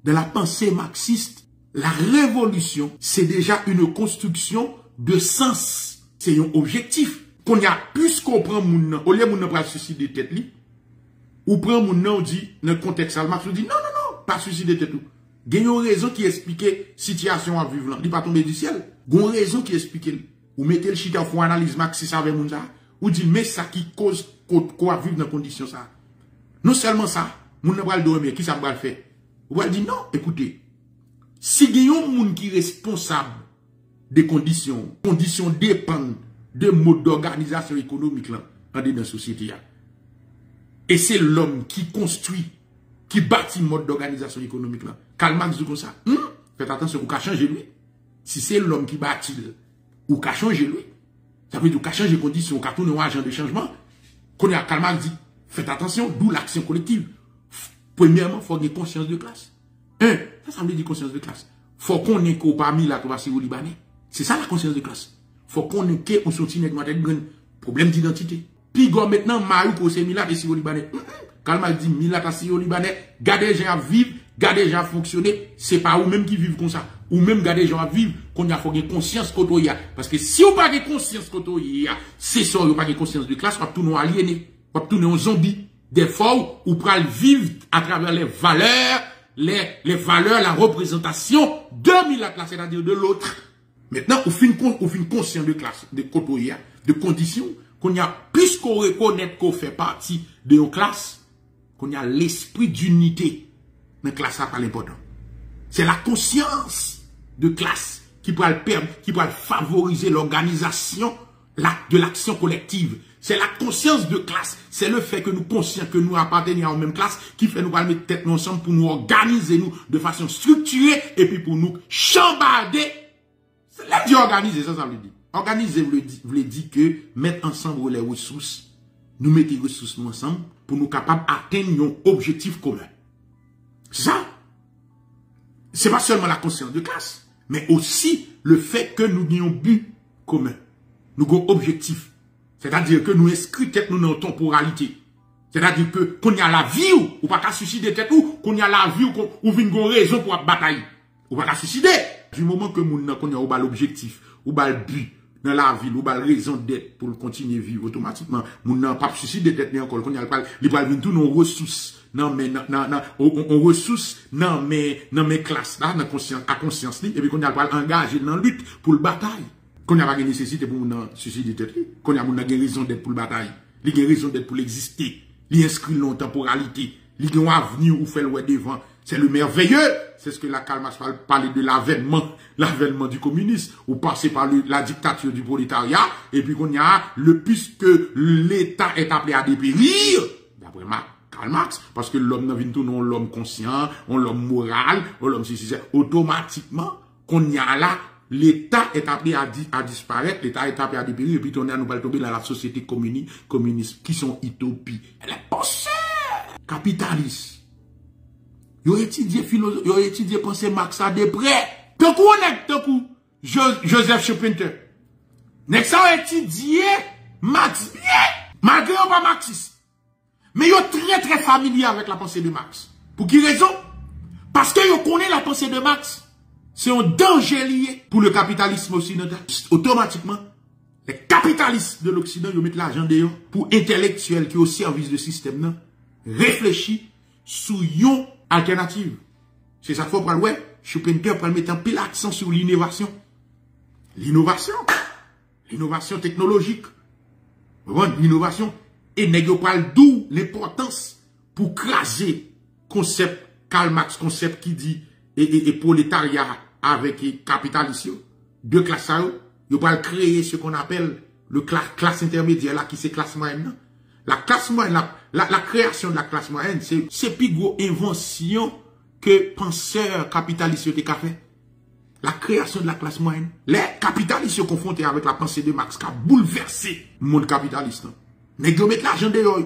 Dans la pensée marxiste, la révolution, c'est déjà une construction de sens. C'est un objectif. Qu'on y a plus qu'on prend moun, au lieu moun pas suicider tête li, ou prend moun on dit, dans le contexte Marx, on dit, non, pas suicider tête ou. Il y a une raison qui explique situation à vivre là. Il pas tomber du ciel. Il y a une raison qui explique. Ou mettez le chita pour analyse marxiste avec moun ça. Ou dit, mais ça qui cause quoi vivre dans condition ça. Non seulement ça, moun n'a pas le dormir, qui ça va le faire? Ou va dire, non, écoutez, si il y a un moun qui est responsable des conditions dépendent de mode d'organisation économique là, dans la société. Et c'est l'homme qui construit, qui bâtit le mode d'organisation économique là. Karl Marx dit comme ça. Faites attention, ou qu'à changer lui. Si c'est l'homme qui bâtit, ou qu'à changer lui. Ça veut dire qu'à changer les conditions, qu'à tourner un agent de changement. Quand Karl Marx dit, faites attention, d'où l'action collective. Premièrement, il faut avoir conscience de classe. Ça veut dire conscience de classe. Il faut qu'on ait qu'au parmi là, au Libanais. C'est ça la conscience de classe. Faut qu'on ait qu'au soutien de problème d'identité. Puis maintenant, Maroc au Milat et au Libanais. Quand m'a dit Milat et au Libanais, gardez les gens à vivre, gardez les gens à fonctionner, c'est pas vous même qui vivent comme ça. Ou même gardez les gens à vivre, qu'on a faut conscience koto ya. Parce que si vous pas de conscience koto ya, c'est ça, vous pas de conscience de classe, vous tout nous aliéné, vous tout nous zombie. Des fois, vous pouvez vivre à travers les valeurs, la représentation de Milat, c'est-à-dire de l'autre. Maintenant, au fin conscient de classe, de kotoya, de conditions, qu'on y a plus qu'on reconnaît qu'on fait partie de nos classes, qu'on y a l'esprit d'unité dans la classe, ça pas l'important. C'est la conscience de classe qui peut favoriser l'organisation de l'action collective. C'est la conscience de classe. C'est le fait que nous conscients que nous appartenons à la même classe qui fait nous mettre tête ensemble pour nous organiser nous de façon structurée et puis pour nous chambarder. C'est là que organiser, ça veut dire. Organiser veut dire que mettre ensemble les ressources, nous mettre les ressources nous ensemble pour nous capables d'atteindre un objectif commun. C'est ça. C'est pas seulement la conscience de classe, mais aussi le fait que nous ayons un but commun. Nous avons un objectif. C'est-à-dire que nous inscrivons tête nous dans la temporalité. C'est-à-dire que qu'on y a la vie ou pas qu'à suicider tête ou qu'on y a la vie ou une raison pour batailler. Ou pas qu'à suicider. Du moment que nous avons l'objectif ou le but dans la vie ou la raison d'être pour continuer à vivre automatiquement, nous n'avons pas suicider tête encore. Qu'on y a le tout nos ressources. Non mais on ressources non mais classe là dans conscience à conscience et puis qu'on y a engagé dans la lutte pour le bataille. Qu'on a pas de nécessité pour nous suicider tête, qu'on a une raison d'être pour le bataille, il y a une raison d'être pour l'exister, il inscrit dans temporalité, il y a un avenir où fait le devant, c'est le merveilleux, c'est ce que la Karl Marx parle de l'avènement du communisme, ou passer par la dictature du prolétariat, et puis qu'on y a puisque l'État est appelé à dépérir, d'après Karl Marx, parce que l'homme n'a tout non l'homme conscient, l'homme moral, l'homme automatiquement, qu'on y a là, l'État est appelé à disparaître, l'État est appelé à dépérir, et puis on nous va tomber dans la société communiste, qui sont utopies. Elle est pensée capitaliste. Ils ont étudié philosophie, ils ont étudié pensée Marx à de près. Tant coup, Joseph Schumpeter. Next, ça a étudié Marx, malgré pas marxiste. Mais ils sont très très familiers avec la pensée de Marx. Pour qui raison? Parce qu'ils connaissent la pensée de Marx. C'est un danger lié pour le capitalisme occidental. Automatiquement, les capitalistes de l'Occident, ils mettent l'argent dehors pour intellectuels qui sont au service du système, réfléchir sur une alternative. C'est ça qu'il faut prendre, ouais. Schumpeter pour mettre un peu l'accent sur l'innovation. L'innovation technologique. L'innovation. Et n'est pas d'où l'importance pour craser concept, Karl Marx, concept qui dit et prolétariat avec capitalisme, deux classes, ils vont créer ce qu'on appelle le classe intermédiaire, là, qui c'est classe moyenne. La classe moyenne, la création de la classe moyenne, c'est plus gros invention que penseurs capitalistes ont fait. La création de la classe moyenne. Les capitalistes sont confrontés avec la pensée de Marx qui a bouleversé le monde capitaliste. Mais ils mettent l'argent dehors,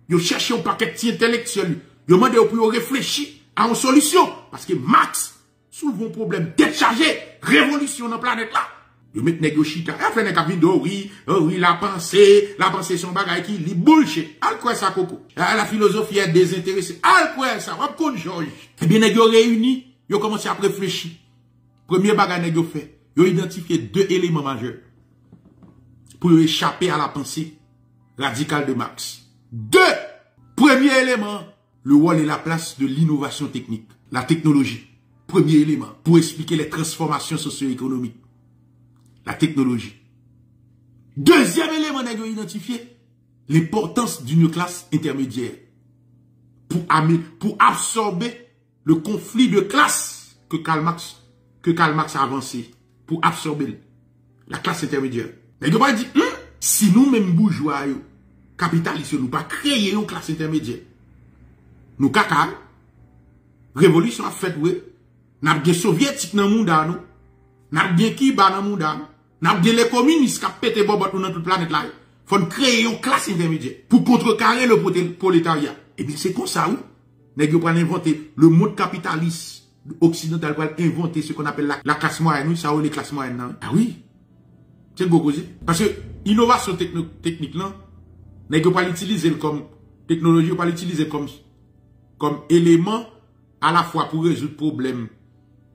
ils cherchent un paquet intellectuel, ils demandent pour réfléchir à une solution. Parce que Marx soulève un problème déchargé, révolution dans la planète là. Ils mettent nèg yo chita. Elle fait nèg vidéo, oui, la pensée son bagay qui li bullshit. Al quoi ça coco? La philosophie est désintéressée. Al quoi ça? Wap kon George. Eh bien nèg yo réuni Yo commencé à réfléchir. Premier bagage yo fait, yo identifié 2 éléments majeurs pour échapper à la pensée radicale de Marx. 2. Premier élément, le rôle et la place de l'innovation technique, la technologie. Premier élément, pour expliquer les transformations socio-économiques. La technologie. Deuxième élément nèg yo identifié, l'importance d'une classe intermédiaire pour absorber le conflit de classe que Karl Marx a avancé, pour absorber la classe intermédiaire. Nèg yo pas dit, si nous même bourgeois yo, capitalistes nous pas créer une classe intermédiaire. Nous caca, révolution a fait oui, n'a bien soviétique dans monde nous, n'a bien Cuba dans monde nous, n'a bien les communistes qui a pété bobot dans toute planète là. Faut créer une classe intermédiaire pour contrecarrer le prolétariat. Et bien c'est comme ça oui. Nèg yo prend inventer le monde capitaliste occidental pour inventer ce qu'on appelle la classe moyenne, ça ou les classes moyennes. Ah oui. C'est beaucoup parce que innovation technique là, nèg yo pas l'utiliser comme technologie, pas l'utiliser comme élément à la fois pour résoudre problème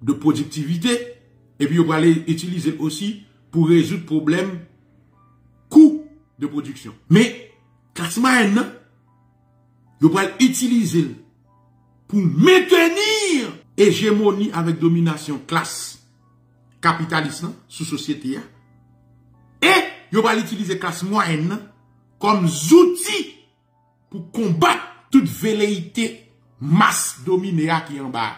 de productivité et puis on va l'utiliser aussi pour résoudre problème coût de production. Mais classe moyenne, on va l'utiliser pour maintenir hégémonie avec domination classe capitaliste sous société et on va l'utiliser classe moyenne comme outil pour combattre toute velléité masse dominée qui est en bas.